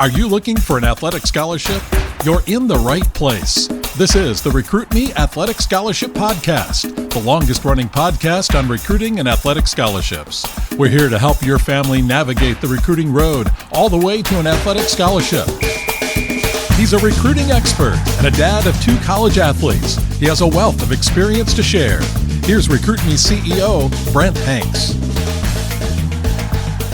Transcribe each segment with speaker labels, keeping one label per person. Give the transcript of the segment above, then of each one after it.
Speaker 1: Are you looking for an athletic scholarship? You're in the right place. This is the Recruit Me Athletic Scholarship Podcast, the longest-running podcast on recruiting and athletic scholarships. We're here to help your family navigate the recruiting road all the way to an athletic scholarship. He's a recruiting expert and a dad of 2 college athletes. He has a wealth of experience to share. Here's Recruit Me CEO, Brent Hanks.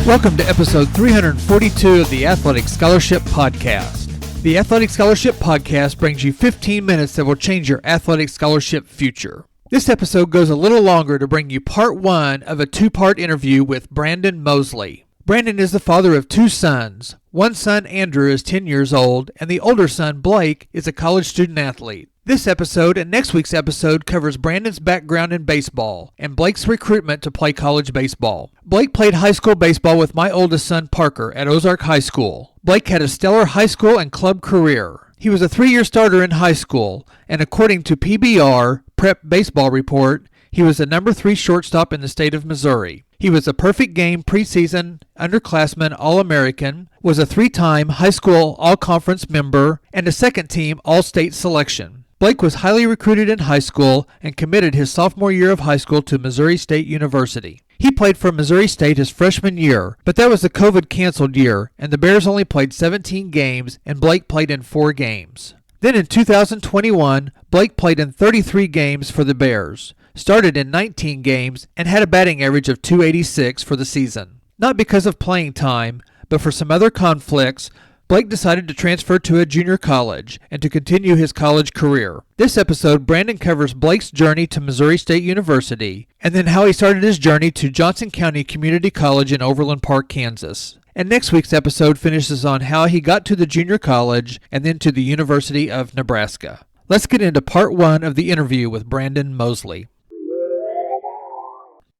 Speaker 2: Welcome to episode 342 of the Athletic Scholarship Podcast. The Athletic Scholarship Podcast brings you 15 minutes that will change your athletic scholarship future. This episode goes a little longer to bring you part 1 of a 2-part interview with Brandon Mozley. Brandon is the father of 2 sons. One son, Andrew, is 10 years old, and the older son, Blake, is a college student athlete. This episode and next week's episode covers Brandon's background in baseball and Blake's recruitment to play college baseball. Blake played high school baseball with my oldest son, Parker, at Ozark High School. Blake had a stellar high school and club career. He was a 3-year starter in high school, and according to PBR, Prep Baseball Report, he was the number 3 shortstop in the state of Missouri. He was a perfect game preseason underclassman All-American, was a 3-time high school all-conference member, and a second-team all-state selection. Blake was highly recruited in high school and committed his sophomore year of high school to Missouri State University. He played for Missouri State his freshman year, but that was the COVID-canceled year, and the Bears only played 17 games, and Blake played in 4 games. Then in 2021, Blake played in 33 games for the Bears, started in 19 games, and had a batting average of .286 for the season. Not because of playing time, but for some other conflicts, Blake decided to transfer to a junior college and to continue his college career. This episode, Brandon covers Blake's journey to Missouri State University, and then how he started his journey to Johnson County Community College in Overland Park, Kansas. And next week's episode finishes on how he got to the junior college and then to the University of Nebraska. Let's get into part 1 of the interview with Brandon Mozley.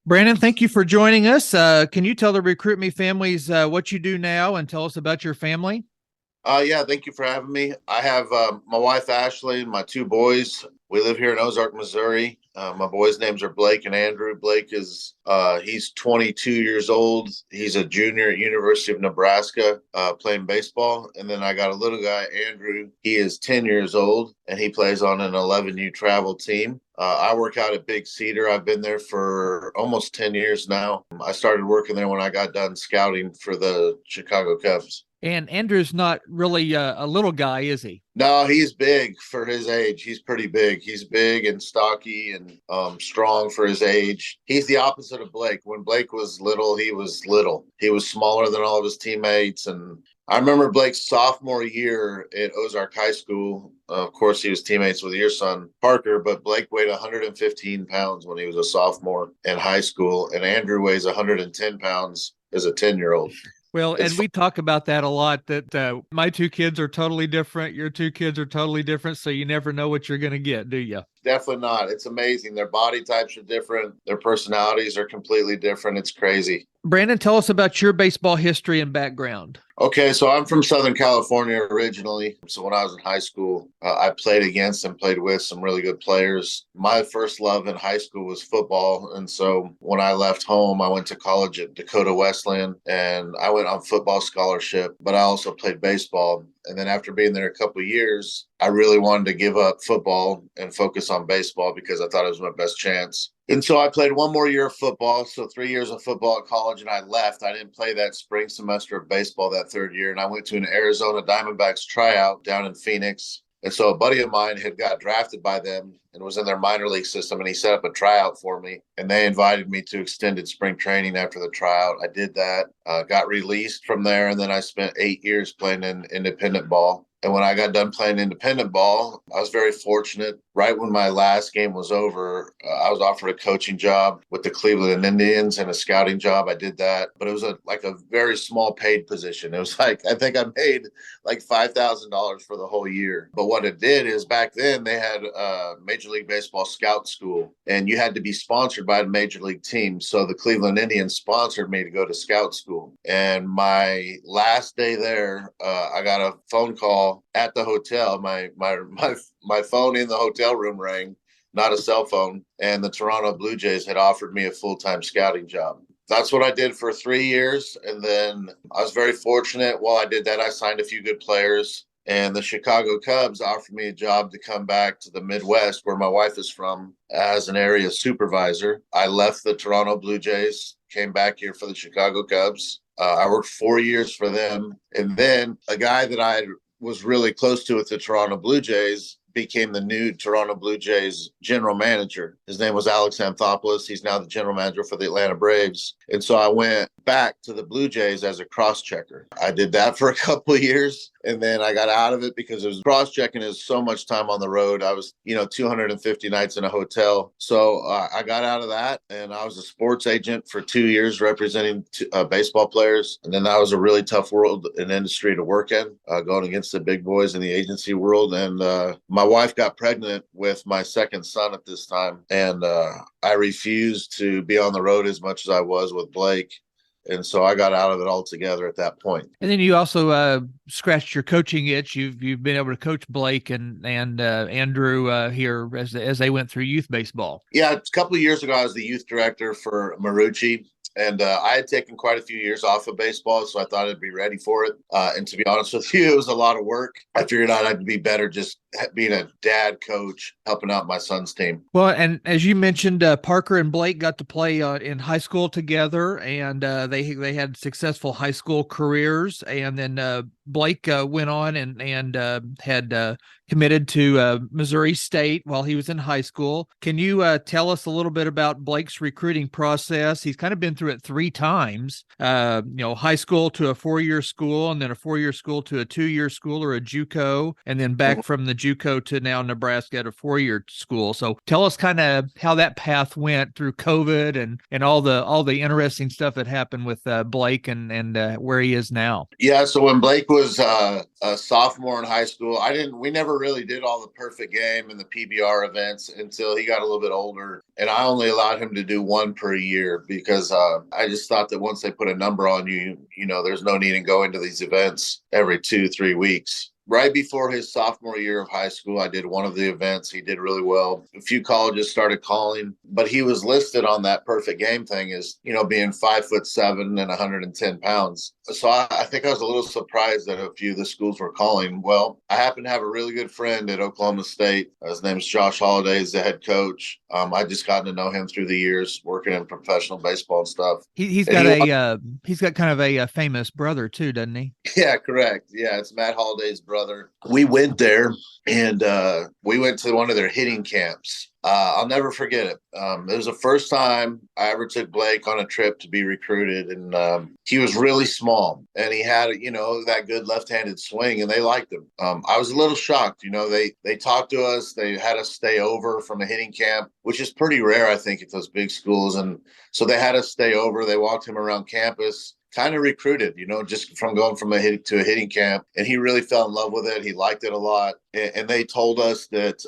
Speaker 2: Brandon, thank you for joining us. Can you tell the Recruit Me families what you do now and tell us about your family?
Speaker 3: Yeah, thank you for having me. I have my wife, Ashley, and my 2 boys. We live here in Ozark, Missouri. My boys' names are Blake and Andrew. Blake is, he's 22 years old. He's a junior at University of Nebraska playing baseball. And then I got a little guy, Andrew. He is 10 years old, and he plays on an 11U travel team. I work out at Big Cedar. I've been there for almost 10 years now. I started working there when I got done scouting for the Chicago Cubs.
Speaker 2: And Andrew's not really a little guy, is he?
Speaker 3: No, he's big for his age. He's pretty big. He's big and stocky and strong for his age. He's the opposite of Blake. When Blake was little, he was little. He was smaller than all of his teammates. And I remember Blake's sophomore year at Ozark High School. Of course, he was teammates with your son, Parker, but Blake weighed 115 pounds when he was a sophomore in high school, and Andrew weighs 110 pounds as a 10-year-old.
Speaker 2: Well, and we talk about that a lot, that my 2 kids are totally different. Your 2 kids are totally different. So you never know what you're going to get, do you?
Speaker 3: Definitely not. It's amazing. Their body types are different. Their personalities are completely different. It's crazy.
Speaker 2: Brandon, tell us about your baseball history and background.
Speaker 3: Okay, so I'm from Southern California originally. So when I was in high school, I played against and played with some really good players. My first love in high school was football. And so when I left home, I went to college at Dakota Wesleyan, and I went on football scholarship, but I also played baseball. And then after being there a couple of years, I really wanted to give up football and focus on baseball because I thought it was my best chance. And so I played 1 more year of football, so 3 years of football at college, and I left. I didn't play that spring semester of baseball that 3rd year, and I went to an Arizona Diamondbacks tryout down in Phoenix. And so a buddy of mine had got drafted by them and was in their minor league system, and he set up a tryout for me, and they invited me to extended spring training after the tryout. I did that, got released from there, and then I spent 8 years playing in independent ball. And when I got done playing independent ball, I was very fortunate. Right when my last game was over, I was offered a coaching job with the Cleveland Indians and a scouting job. I did that, but it was a very small paid position. It was I think I made like $5,000 for the whole year. But what it did is back then they had a Major League Baseball scout school, and you had to be sponsored by a major league team. So the Cleveland Indians sponsored me to go to scout school. And my last day there, I got a phone call at the hotel. My phone in the hotel room rang, not a cell phone, and the Toronto Blue Jays had offered me a full-time scouting job. that's what I did for 3 years. And then I was very fortunate. While I did that, I signed a few good players. And the Chicago Cubs offered me a job to come back to the Midwest, where my wife is from, as an area supervisor. I left the Toronto Blue Jays, came back here for the Chicago Cubs. I worked 4 years for them. And then a guy that I was really close to with the Toronto Blue Jays became the new Toronto Blue Jays general manager. His name was Alex Anthopoulos. He's now the general manager for the Atlanta Braves. And so I went back to the Blue Jays as a cross-checker. I did that for a couple of years, and then I got out of it because it was cross-checking is so much time on the road. I was, 250 nights in a hotel. So I got out of that, and I was a sports agent for 2 years representing baseball players. And then that was a really tough world and industry to work in, going against the big boys in the agency world. And my wife got pregnant with my second son at this time, and I refused to be on the road as much as I was with Blake. And so I got out of it altogether at that point.
Speaker 2: And then you also scratched your coaching itch. You've been able to coach Blake and Andrew here as they went through youth baseball.
Speaker 3: Yeah, a couple of years ago, I was the youth director for Marucci. And I had taken quite a few years off of baseball, so I thought I'd be ready for it. And to be honest with you, it was a lot of work. I figured out I'd be better just being a dad coach, helping out my son's team.
Speaker 2: Well, and as you mentioned, Parker and Blake got to play in high school together, and they had successful high school careers. And then Blake went on and had committed to Missouri State while he was in high school. Can you tell us a little bit about Blake's recruiting process? He's kind of been through it 3 times, high school to a 4-year school, and then a 4-year school to a 2-year school or a JUCO, and then back from the JUCO to now Nebraska at a 4-year school. So tell us kind of how that path went through COVID and all the interesting stuff that happened with Blake and where he is now.
Speaker 3: Yeah, so when Blake was a sophomore in high school, we never really did all the perfect game and the PBR events until he got a little bit older. And I only allowed him to do 1 per year because I just thought that once they put a number on you, there's no need in going to these events every 2-3 weeks. Right before his sophomore year of high school, I did one of the events. He did really well. A few colleges started calling, but he was listed on that perfect game thing as, being 5'7" and 110 pounds. So I think I was a little surprised that a few of the schools were calling. Well, I happen to have a really good friend at Oklahoma State. His name's Josh Holliday. He's the head coach. I just gotten to know him through the years working in professional baseball and stuff.
Speaker 2: He's got kind of a famous brother too, doesn't he?
Speaker 3: Yeah, correct. Yeah, it's Matt Holliday's brother. We went there and we went to one of their hitting camps. I'll never forget it. It was the first time I ever took Blake on a trip to be recruited. And he was really small and he had, that good left-handed swing and they liked him. I was a little shocked. They talked to us. They had us stay over from a hitting camp, which is pretty rare, I think, at those big schools. And so they had us stay over. They walked him around campus. Kind of recruited, just from going from a hitting camp. And he really fell in love with it. He liked it a lot. And they told us that,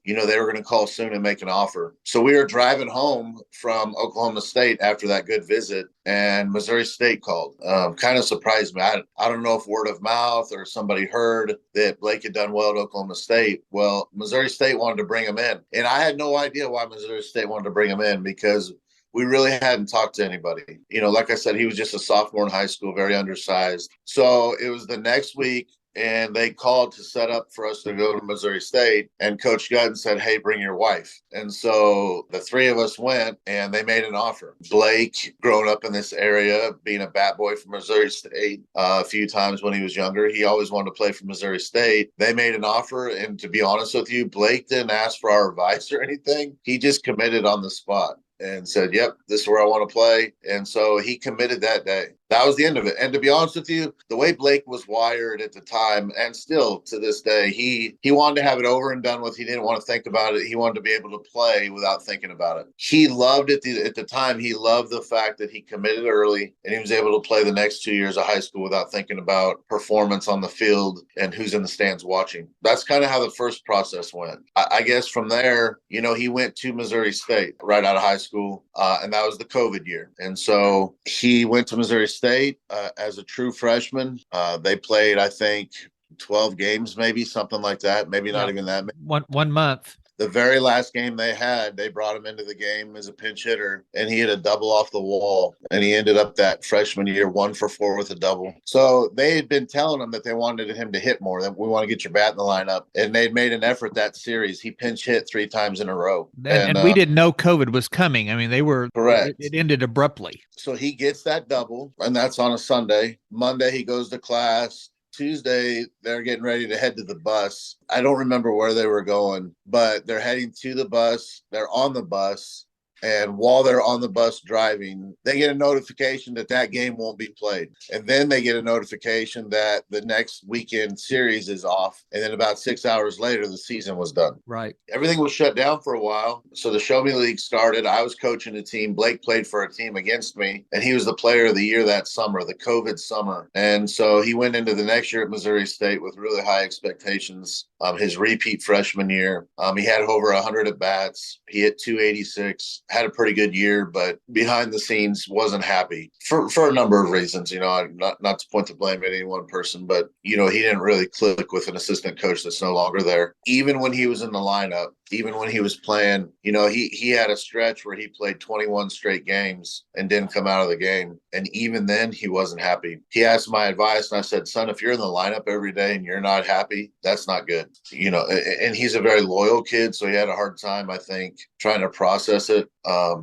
Speaker 3: they were going to call soon and make an offer. So we were driving home from Oklahoma State after that good visit, and Missouri State called. Kind of surprised me. I don't know if word of mouth or somebody heard that Blake had done well at Oklahoma State. Well, Missouri State wanted to bring him in. And I had no idea why Missouri State wanted to bring him in because we really hadn't talked to anybody. Like I said, he was just a sophomore in high school, very undersized. So it was the next week, and they called to set up for us to go to Missouri State. And Coach Gutton said, hey, bring your wife. And so the 3 of us went, and they made an offer. Blake, growing up in this area, being a bat boy from Missouri State a few times when he was younger, he always wanted to play for Missouri State. They made an offer. And to be honest with you, Blake didn't ask for our advice or anything. He just committed on the spot and said, yep, this is where I want to play. And so he committed that day. That was the end of it. And to be honest with you, the way Blake was wired at the time, and still to this day, he wanted to have it over and done with. He didn't want to think about it. He wanted to be able to play without thinking about it. He loved it at the time. He loved the fact that he committed early and he was able to play the next 2 years of high school without thinking about performance on the field and who's in the stands watching. That's kind of how the first process went. I guess from there, he went to Missouri State right out of high school, and that was the COVID year. And so he went to Missouri State as a true freshman. They played, I think, 12 games, maybe something like that. Maybe not even that.
Speaker 2: One month.
Speaker 3: The very last game they had, they brought him into the game as a pinch hitter, and he hit a double off the wall. And he ended up that freshman year 1-for-4 with a double. So they had been telling him that they wanted him to hit more, that we want to get your bat in the lineup. And they'd made an effort that series. He pinch hit 3 times in a row.
Speaker 2: And we didn't know COVID was coming. I mean, they were
Speaker 3: correct.
Speaker 2: It ended abruptly.
Speaker 3: So he gets that double, and that's on a Sunday. Monday, he goes to class. Tuesday, they're getting ready to head to the bus. I don't remember where they were going, but they're heading to the bus. They're on the bus. And while they're on the bus driving, they get a notification that game won't be played. And then they get a notification that the next weekend series is off. And then about 6 hours later, the season was done.
Speaker 2: Right.
Speaker 3: Everything was shut down for a while. So the Show Me League started. I was coaching a team. Blake played for a team against me, and he was the player of the year that summer, the COVID summer. And so he went into the next year at Missouri State with really high expectations. His repeat freshman year, he had over 100 at bats. He hit 286. Had a pretty good year, but behind the scenes wasn't happy for a number of reasons. Not to point the blame at any one person, but he didn't really click with an assistant coach that's no longer there. Even when he was in the lineup, even when he was playing, he had a stretch where he played 21 straight games and didn't come out of the game. And even then, he wasn't happy. He asked my advice, and I said, son, if you're in the lineup every day and you're not happy, that's not good. And he's a very loyal kid, so he had a hard time, I think, trying to process it.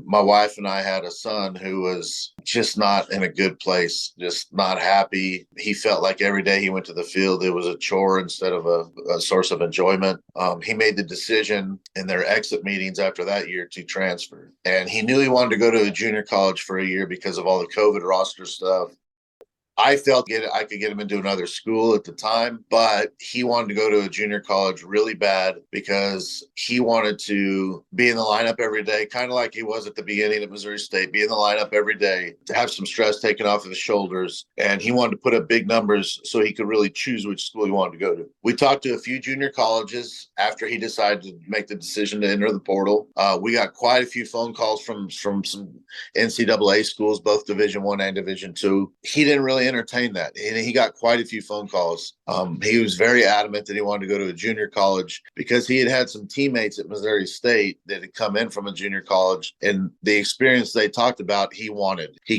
Speaker 3: My wife and I had a son who was just not in a good place, just not happy. He felt like every day he went to the field, it was a chore instead of a source of enjoyment. He made the decision in their exit meetings after that year to transfer. And he knew he wanted to go to a junior college for a year because of all the COVID roster stuff. I felt I could get him into another school at the time, but he wanted to go to a junior college really bad because he wanted to be in the lineup every day, kind of like he was at the beginning at Missouri State, be in the lineup every day to have some stress taken off of his shoulders. And he wanted to put up big numbers so he could really choose which school he wanted to go to. We talked to a few junior colleges after he decided to make the decision to enter the portal. We got quite a few phone calls from some NCAA schools, both Division I and Division II. He didn't really entertain that, and he got quite a few phone calls. He was very adamant that he wanted to go to a junior college because he had some teammates at Missouri State that had come in from a junior college, and the experience they talked about, he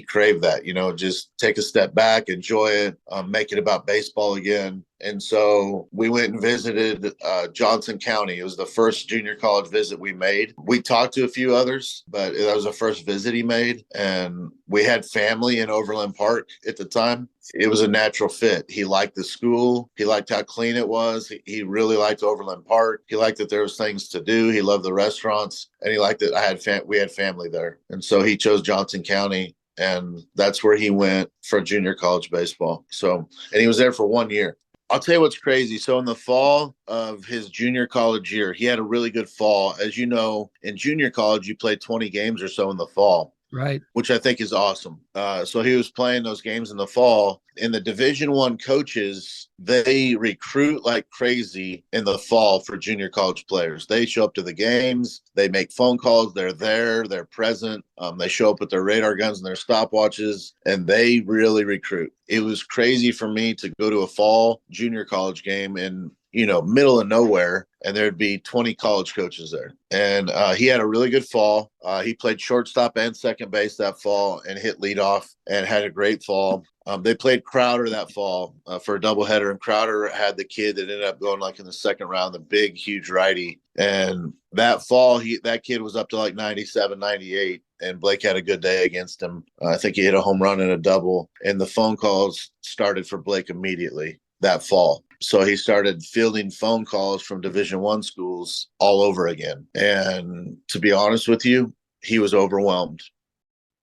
Speaker 3: craved that, just take a step back, enjoy it, make it about baseball again. And so we went and visited Johnson County. It was the first junior college visit we made. We talked to a few others, but that was the first visit he made. And we had family in Overland Park at the time. It was a natural fit. He liked the school. He liked how clean it was. He really liked Overland Park. He liked that there was things to do. He loved the restaurants. And he liked that we had family there. And so he chose Johnson County. And that's where he went for junior college baseball. And he was there for 1 year. I'll tell you what's crazy. So in the fall of his junior college year, he had a really good fall. As you know, in junior college, you play 20 games or so in the fall.
Speaker 2: Right.
Speaker 3: Which I think is awesome. So he was playing those games in the fall. And the Division I coaches, they recruit like crazy in the fall for junior college players. They show up to the games. They make phone calls. They're there. They're present. They show up with their radar guns and their stopwatches, and they really recruit. It was crazy for me to go to a fall junior college game in middle of nowhere, and there'd be 20 college coaches there. And he had a really good fall. He played shortstop and second base that fall and hit leadoff and had a great fall. They played Crowder that fall for a doubleheader, and Crowder had the kid that ended up going like in the second round, the big, huge righty. And that fall, that kid was up to like 97, 98. And Blake had a good day against him. I think he hit a home run and a double. And the phone calls started for Blake immediately that fall. So he started fielding phone calls from Division I schools all over again. And to be honest with you, he was overwhelmed.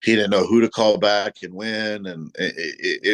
Speaker 3: He didn't know who to call back and when, and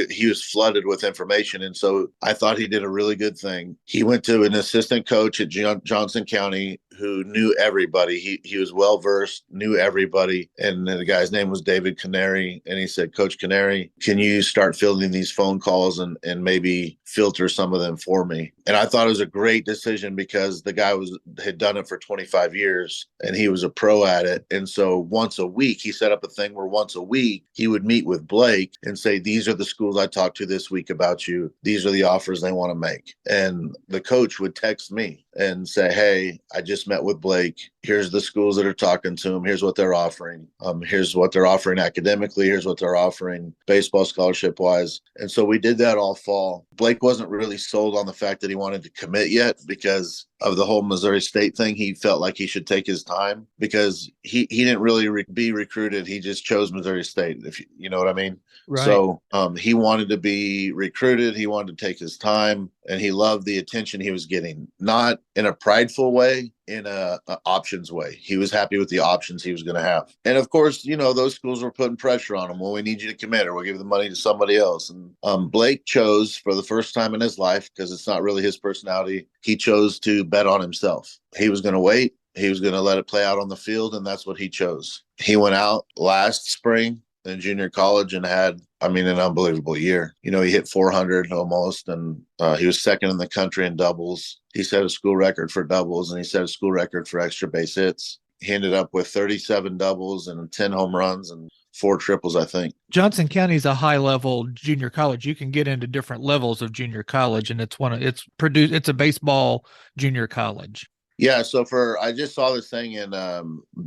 Speaker 3: he was flooded with information. And so I thought he did a really good thing. He went to an assistant coach at Johnson County who knew everybody. He was well-versed, knew everybody. And the guy's name was David Canary. And he said, Coach Canary, can you start fielding these phone calls and maybe filter some of them for me? And I thought it was a great decision because the guy had done it for 25 years and he was a pro at it. And so once a week, he set up a thing where once a week he would meet with Blake and say, these are the schools I talked to this week about you. These are the offers they want to make. And the coach would text me and say, hey, I just met with Blake. Here's the schools that are talking to him. Here's what they're offering. Here's what they're offering academically. Here's what they're offering baseball scholarship wise. And so we did that all fall. Blake wasn't really sold on the fact that he wanted to commit yet because of the whole Missouri State thing. He felt like he should take his time because he didn't really be recruited. He just chose Missouri State, if you know what I mean.
Speaker 2: Right.
Speaker 3: So he wanted to be recruited. He wanted to take his time, and he loved the attention he was getting, not in a prideful way, in a options way. He was happy with the options he was going to have. And of course, those schools were putting pressure on him. Well, we need you to commit or we'll give the money to somebody else. And Blake chose for the first time in his life, because it's not really his personality, he chose to bet on himself. He was going to wait. He was going to let it play out on the field, and that's what he chose. He went out last spring in junior college and had, an unbelievable year. He hit 400 almost, and he was second in the country in doubles. He set a school record for doubles, and he set a school record for extra base hits. He ended up with 37 doubles and 10 home runs and 4 triples, I think.
Speaker 2: Johnson County is a high-level junior college. You can get into different levels of junior college, and it's a baseball junior college.
Speaker 3: Yeah, so I just saw this thing in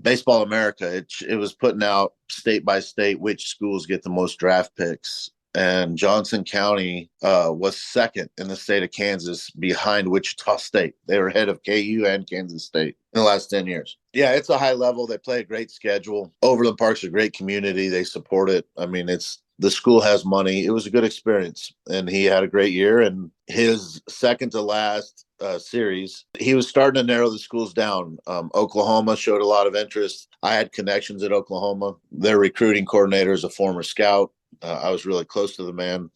Speaker 3: Baseball America. It was putting out state by state which schools get the most draft picks. And Johnson County was second in the state of Kansas behind Wichita State. They were ahead of KU and Kansas State in the last 10 years. Yeah, it's a high level. They play a great schedule. Overland Park's a great community. They support it. The school has money. It was a good experience, and he had a great year. And his second to last series, he was starting to narrow the schools down. Oklahoma showed a lot of interest. I had connections at Oklahoma. Their recruiting coordinator is a former scout. I was really close to the man.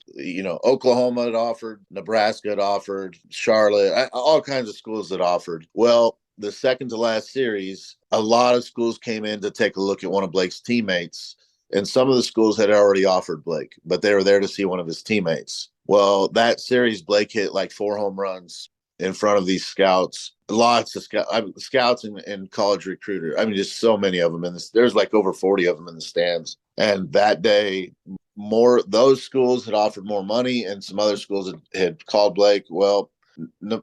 Speaker 3: Oklahoma had offered, Nebraska had offered, Charlotte, all kinds of schools that offered. Well, the second to last series, a lot of schools came in to take a look at one of Blake's teammates. And some of the schools had already offered Blake, but they were there to see one of his teammates. Well, that series, Blake hit like 4 home runs in front of these scouts. Lots of scouts and college recruiters. Just so many of them. There's like over 40 of them in the stands. And that day, those schools had offered more money, and some other schools had called Blake. Well,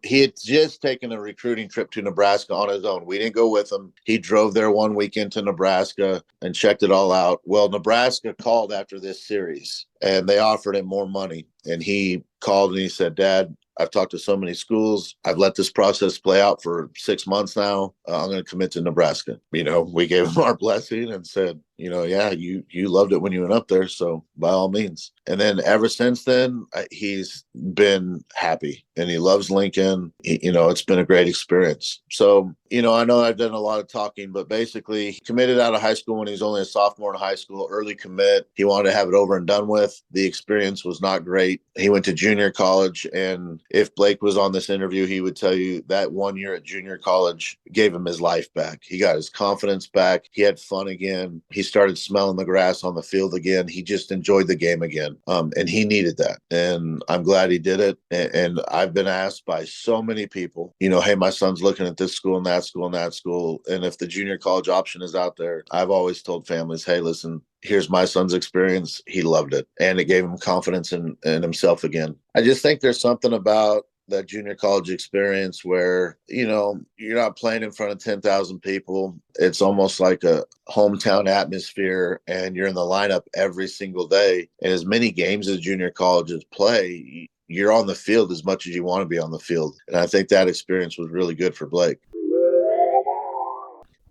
Speaker 3: he had just taken a recruiting trip to Nebraska on his own. We didn't go with him. He drove there one weekend to Nebraska and checked it all out. Well, Nebraska called after this series, and they offered him more money. And he called and he said, Dad, I've talked to so many schools. I've let this process play out for 6 months now. I'm going to commit to Nebraska. We gave him our blessing and said, yeah, you loved it when you went up there. So by all means. And then ever since then, he's been happy and he loves Lincoln. It's been a great experience. So, I know I've done a lot of talking, but basically he committed out of high school when he was only a sophomore in high school, early commit. He wanted to have it over and done with. The experience was not great. He went to junior college, and if Blake was on this interview, he would tell you that 1 year at junior college gave him his life back. He got his confidence back. He had fun again. He started smelling the grass on the field again. He just enjoyed the game again. And he needed that. And I'm glad he did it. And I've been asked by so many people, hey, my son's looking at this school and that school and that school. And if the junior college option is out there, I've always told families, hey, listen, here's my son's experience. He loved it. And it gave him confidence in himself again. I just think there's something about that junior college experience where, you're not playing in front of 10,000 people. It's almost like a hometown atmosphere, and you're in the lineup every single day. And as many games as junior colleges play, you're on the field as much as you want to be on the field. And I think that experience was really good for Blake.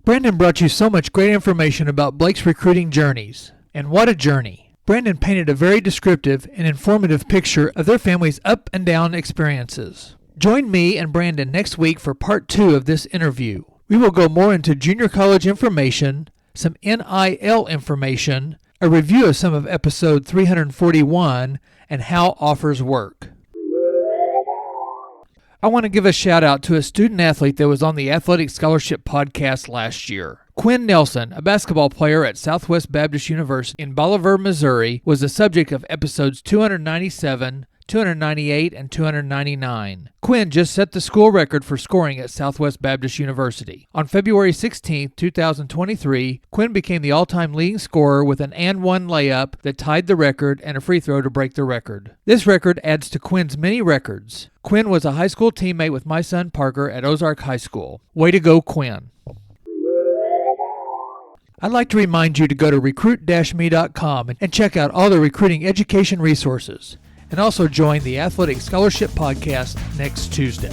Speaker 2: Brandon brought you so much great information about Blake's recruiting journeys. And what a journey. Brandon painted a very descriptive and informative picture of their family's up and down experiences. Join me and Brandon next week for part 2 of this interview. We will go more into junior college information, some NIL information, a review of some of episode 341, and how offers work. I want to give a shout out to a student athlete that was on the Athletic Scholarship podcast last year. Quinn Nelson, a basketball player at Southwest Baptist University in Bolivar, Missouri, was the subject of episodes 297, 298, and 299. Quinn just set the school record for scoring at Southwest Baptist University. On February 16, 2023, Quinn became the all-time leading scorer with an and one layup that tied the record and a free throw to break the record. This record adds to Quinn's many records. Quinn was a high school teammate with my son Parker at Ozark High School. Way to go, Quinn. I'd like to remind you to go to recruit-me.com and check out all the recruiting education resources, and also join the Athletic Scholarship Podcast next Tuesday.